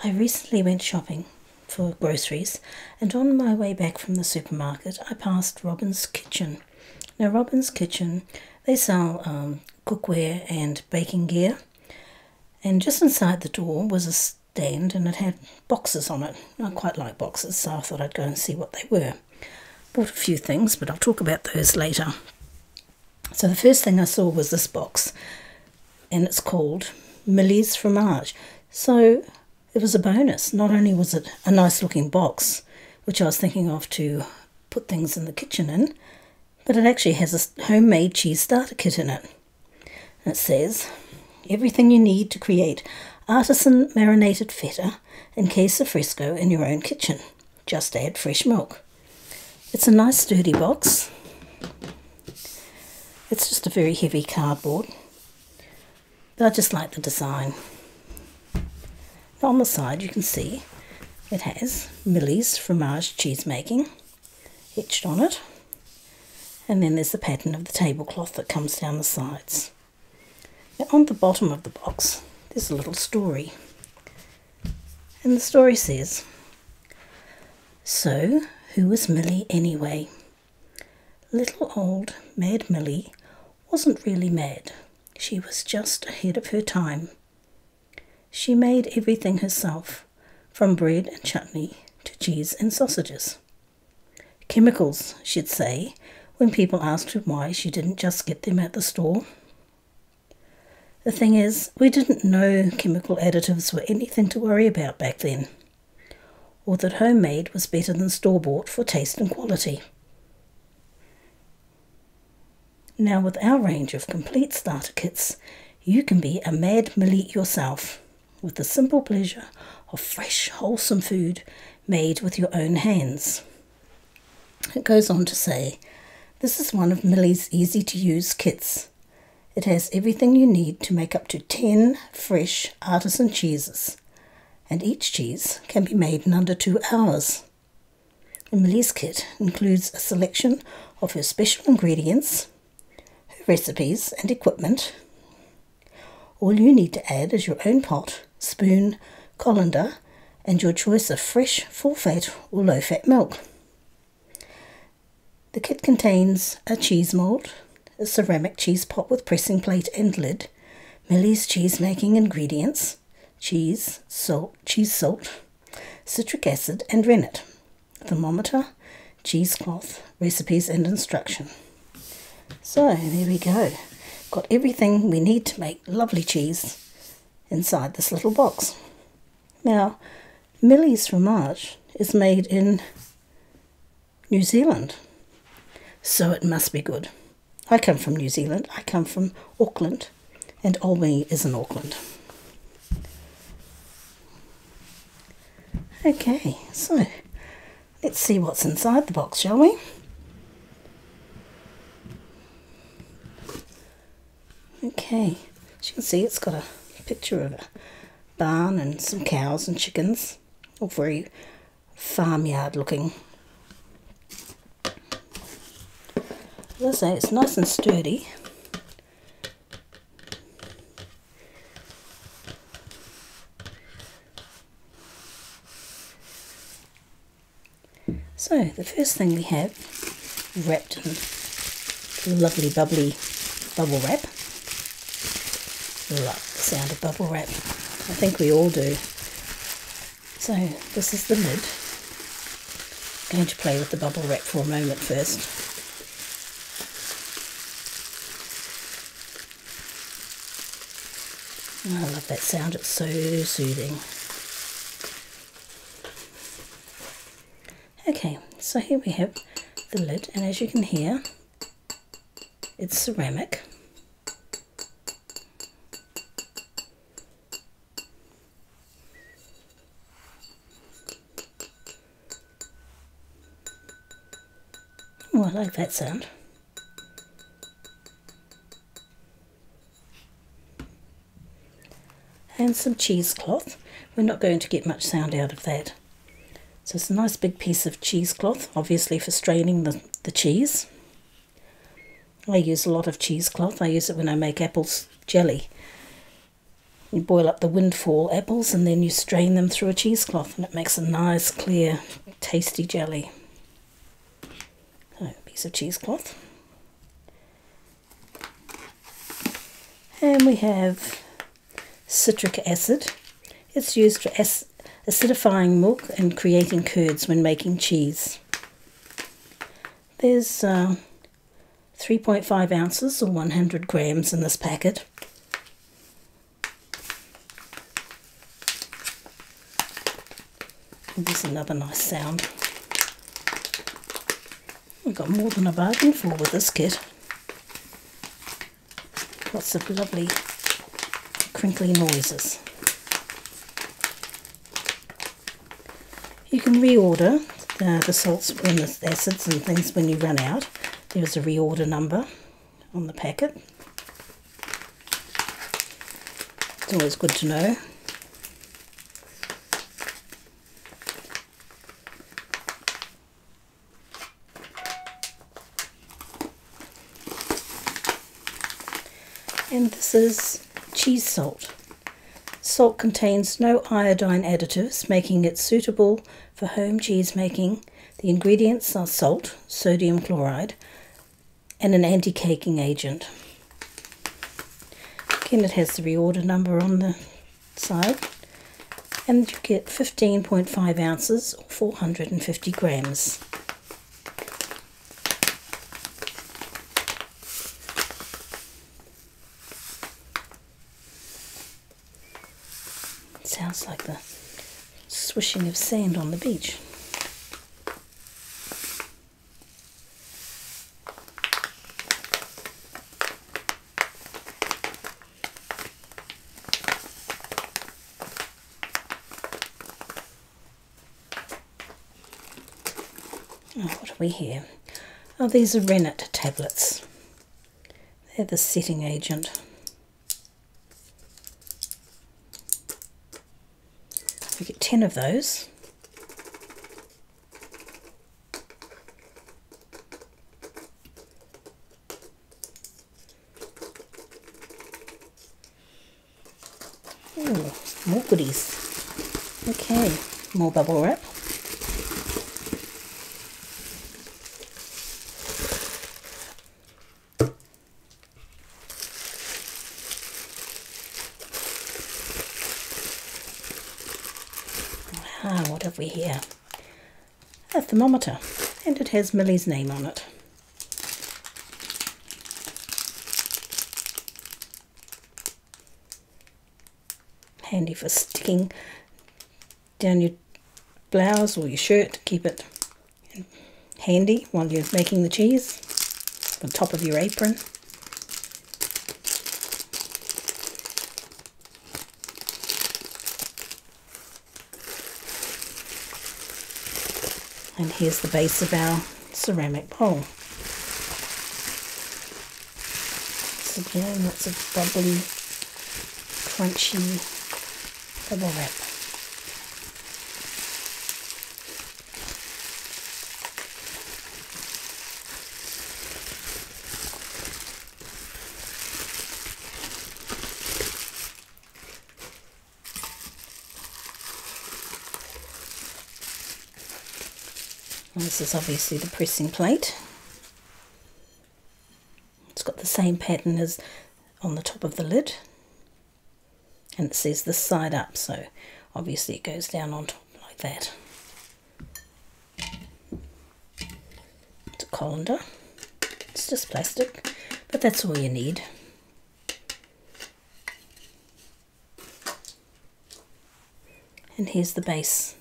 I recently went shopping for groceries, and on my way back from the supermarket I passed Robin's Kitchen. Now Robin's Kitchen, they sell cookware and baking gear, and just inside the door was a stand and it had boxes on it. I quite like boxes, so I thought I'd go and see what they were. Bought a few things, but I'll talk about those later. So the first thing I saw was this box, and it's called Millie's Fromage. So it was a bonus. Not only was it a nice looking box, which I was thinking of to put things in the kitchen in, but it actually has a homemade cheese starter kit in it. And it says, everything you need to create artisan marinated feta and queso fresco in your own kitchen. Just add fresh milk. It's a nice sturdy box. It's just a very heavy cardboard, but I just like the design. On the side you can see it has Millie's Fromage cheese making etched on it, and then there's the pattern of the tablecloth that comes down the sides. Now on the bottom of the box there's a little story, and the story says, "So who was Millie anyway? Little old Mad Millie wasn't really mad. She was just ahead of her time. She made everything herself, from bread and chutney to cheese and sausages. Chemicals, she'd say, when people asked her why she didn't just get them at the store. The thing is, we didn't know chemical additives were anything to worry about back then, or that homemade was better than store-bought for taste and quality. Now with our range of complete starter kits, you can be a Mad Millie yourself, with the simple pleasure of fresh, wholesome food made with your own hands." It goes on to say, "This is one of Millie's easy-to-use kits. It has everything you need to make up to 10 fresh artisan cheeses, and each cheese can be made in under 2 hours. Millie's kit includes a selection of her special ingredients, recipes and equipment. All you need to add is your own pot, spoon, colander, and your choice of fresh, full-fat or low-fat milk. The kit contains a cheese mould, a ceramic cheese pot with pressing plate and lid, Millie's cheese-making ingredients, cheese salt, citric acid and rennet, thermometer, cheesecloth, recipes and instruction." So there we go. Got everything we need to make lovely cheese inside this little box. Now, Millie's Fromage is made in New Zealand, so it must be good. I come from New Zealand. I come from Auckland, and Albany is in Auckland. Okay, so let's see what's inside the box, shall we? Okay, as you can see, it's got a picture of a barn and some cows and chickens, all very farmyard looking. As I say, it's nice and sturdy. So the first thing we have, wrapped in lovely bubbly bubble wrap. Love the sound of bubble wrap. I think we all do. So this is the lid. I'm going to play with the bubble wrap for a moment first. Oh, I love that sound. It's so soothing. Okay, so here we have the lid, and as you can hear, it's ceramic. Oh, I like that sound. And some cheesecloth. We're not going to get much sound out of that. So it's a nice big piece of cheesecloth, obviously for straining the cheese. I use a lot of cheesecloth. I use it when I make apple jelly. You boil up the windfall apples and then you strain them through a cheesecloth and it makes a nice, clear, tasty jelly. So, a piece of cheesecloth. And we have citric acid. It's used for acidifying milk and creating curds when making cheese. There's 3.5 ounces or 100 grams in this packet. And there's another nice sound. I've got more than a bargain for with this kit. Lots of lovely crinkly noises. You can reorder the salts and the acids and things when you run out. There's a reorder number on the packet. It's always good to know. And this is cheese salt. Salt contains no iodine additives, making it suitable for home cheese making. The ingredients are salt, sodium chloride, and an anti-caking agent. Again, it has the reorder number on the side, and you get 15.5 ounces or 450 grams. Sounds like the swishing of sand on the beach. Oh, what have we here? Oh, these are rennet tablets. They're the setting agent. We get 10 of those. Ooh, more goodies. Okay, more bubble wrap. What have we here? A thermometer, and it has Millie's name on it. Handy for sticking down your blouse or your shirt to keep it handy while you're making the cheese, on top of your apron. And here's the base of our ceramic bowl. So again, lots of bubbly, crunchy bubble wrap. And this is obviously the pressing plate. It's got the same pattern as on the top of the lid, and it says this side up, so obviously it goes down on top like that. It's a colander. It's just plastic, but that's all you need. And here's the base.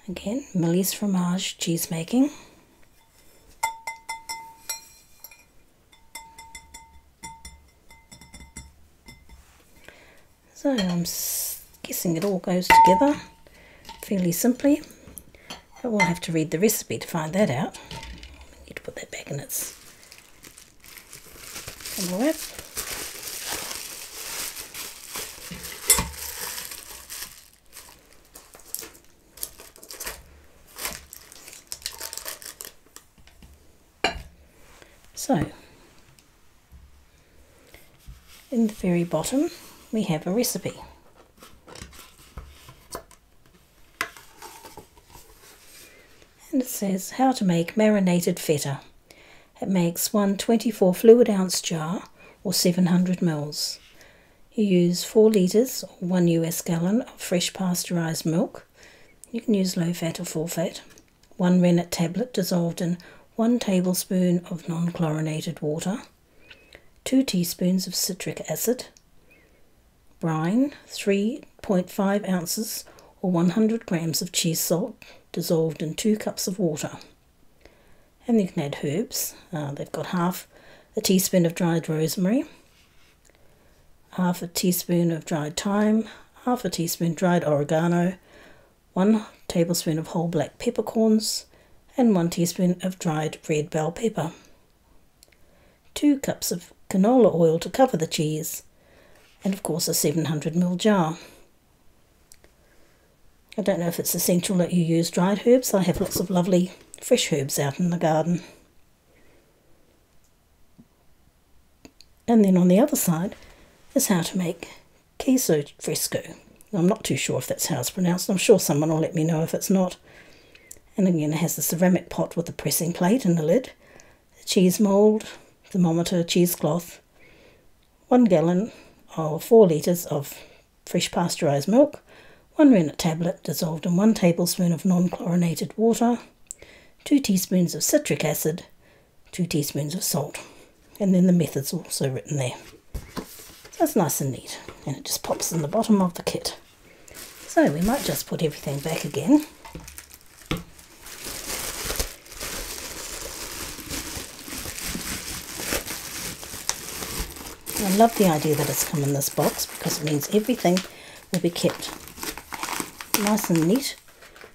Again, Millie's Fromage cheese making. So I'm guessing it all goes together fairly simply, but we'll have to read the recipe to find that out. We need to put that back in its bubble wrap. So, in the very bottom we have a recipe. And it says how to make marinated feta. It makes one 24 fluid ounce jar or 700 mils. You use 4 litres or 1 US gallon of fresh pasteurised milk. You can use low fat or full fat. 1 rennet tablet dissolved in 1 tablespoon of non-chlorinated water. 2 teaspoons of citric acid. Brine, 3.5 ounces or 100 grams of cheese salt dissolved in 2 cups of water. And you can add herbs. They've got half a teaspoon of dried rosemary, half a teaspoon of dried thyme, half a teaspoon dried oregano, 1 tablespoon of whole black peppercorns, and 1 teaspoon of dried red bell pepper. 2 cups of canola oil to cover the cheese, and of course a 700 ml jar. I don't know if it's essential that you use dried herbs. I have lots of lovely fresh herbs out in the garden. And then on the other side is how to make queso fresco. I'm not too sure if that's how it's pronounced. I'm sure someone will let me know if it's not. And again, it has the ceramic pot with the pressing plate and the lid, the cheese mould, thermometer, cheesecloth, 1 gallon or 4 litres of fresh pasteurised milk, 1 rennet tablet dissolved in 1 tablespoon of non-chlorinated water, 2 teaspoons of citric acid, 2 teaspoons of salt. And then the method's also written there. So it's nice and neat, and it just pops in the bottom of the kit. So we might just put everything back again. I love the idea that it's come in this box because it means everything will be kept nice and neat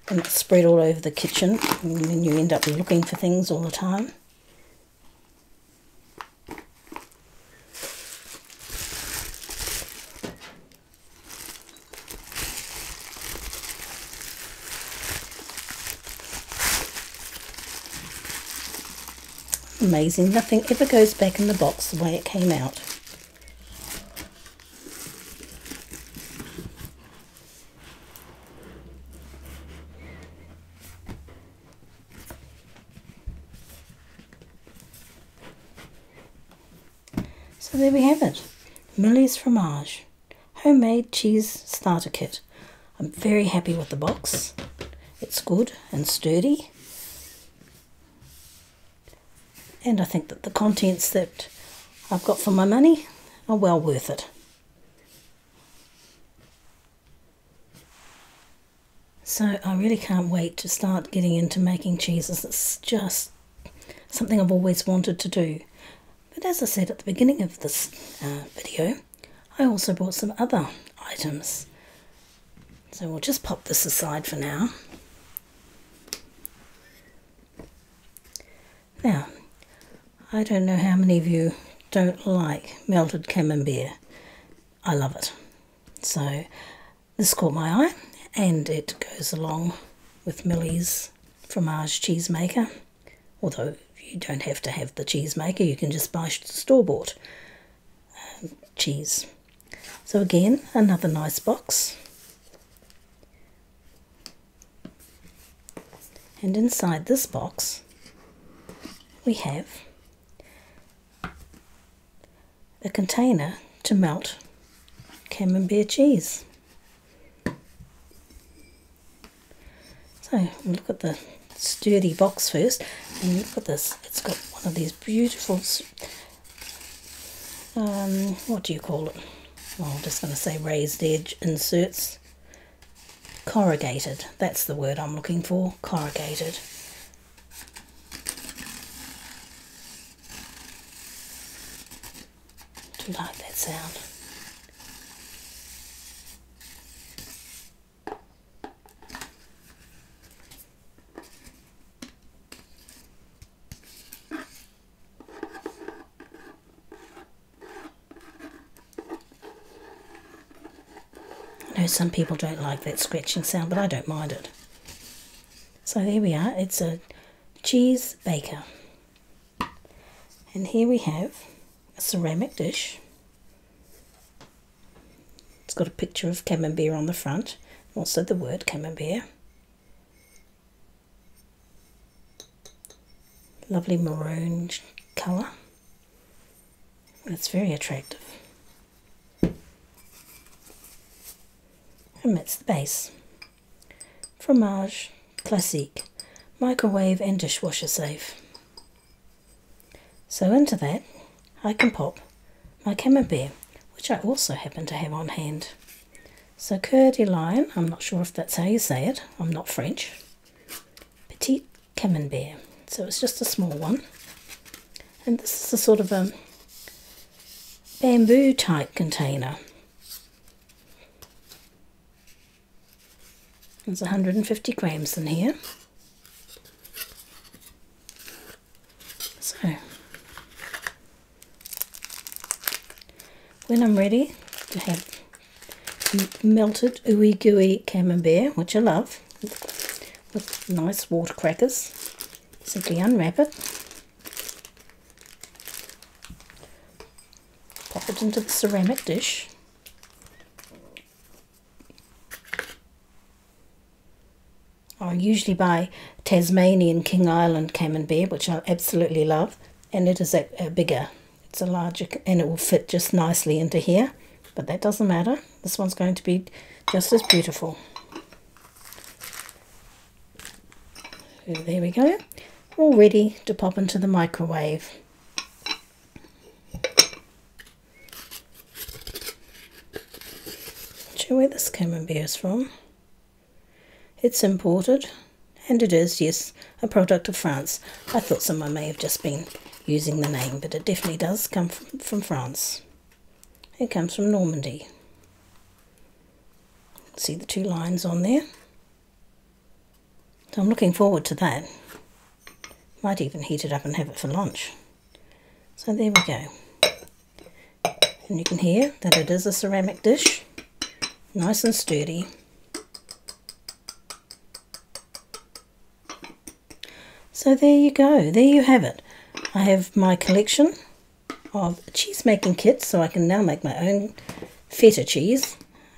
and it's spread all over the kitchen, and then you end up looking for things all the time. Amazing, nothing ever goes back in the box the way it came out. So there we have it, Millie's Fromage, homemade cheese starter kit. I'm very happy with the box. It's good and sturdy. And I think that the contents that I've got for my money are well worth it. So I really can't wait to start getting into making cheeses. It's just something I've always wanted to do. But as I said at the beginning of this video, I also bought some other items. So we'll just pop this aside for now. Now, I don't know how many of you don't like melted camembert. I love it. So this caught my eye, and it goes along with Millie's Fromage cheese maker. Although you don't have to have the cheese maker, you can just buy store-bought cheese. So again, another nice box. And inside this box we have a container to melt Camembert cheese. So look at the sturdy box first, and look at this. It's got one of these beautiful, what do you call it? Oh, I'm just going to say raised edge inserts. Corrugated, that's the word I'm looking for, corrugated. Do you like that sound? I know some people don't like that scratching sound, but I don't mind it. So there we are, it's a cheese baker. And here we have a ceramic dish. It's got a picture of Camembert on the front, also the word Camembert. Lovely maroon colour. It's very attractive. And that's the base. Fromage classique, microwave and dishwasher safe. So into that I can pop my Camembert, which I also happen to have on hand. So Coeur de Lion, I'm not sure if that's how you say it, I'm not French. Petit Camembert, so it's just a small one. And this is a sort of a bamboo type container. There's 150 grams in here. So, when I'm ready to have melted ooey gooey Camembert, which I love, with nice water crackers, simply unwrap it, pop it into the ceramic dish. I usually buy Tasmanian King Island Camembert, which I absolutely love, and it is a bigger, it's a larger, and it will fit just nicely into here, but that doesn't matter. This one's going to be just as beautiful. So there we go, all ready to pop into the microwave. Show where this Camembert is from. It's imported, and it is, yes, a product of France. I thought someone may have just been using the name, but it definitely does come from France. It comes from Normandy. See the two lines on there? So I'm looking forward to that. Might even heat it up and have it for lunch. So there we go. And you can hear that it is a ceramic dish, nice and sturdy. So there you go, there you have it. I have my collection of cheese making kits, so I can now make my own feta cheese,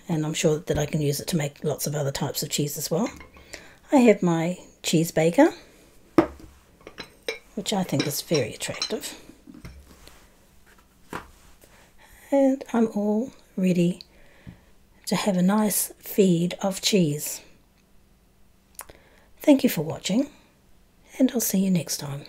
and I'm sure that I can use it to make lots of other types of cheese as well. I have my cheese baker, which I think is very attractive. And I'm all ready to have a nice feed of cheese. Thank you for watching, and I'll see you next time.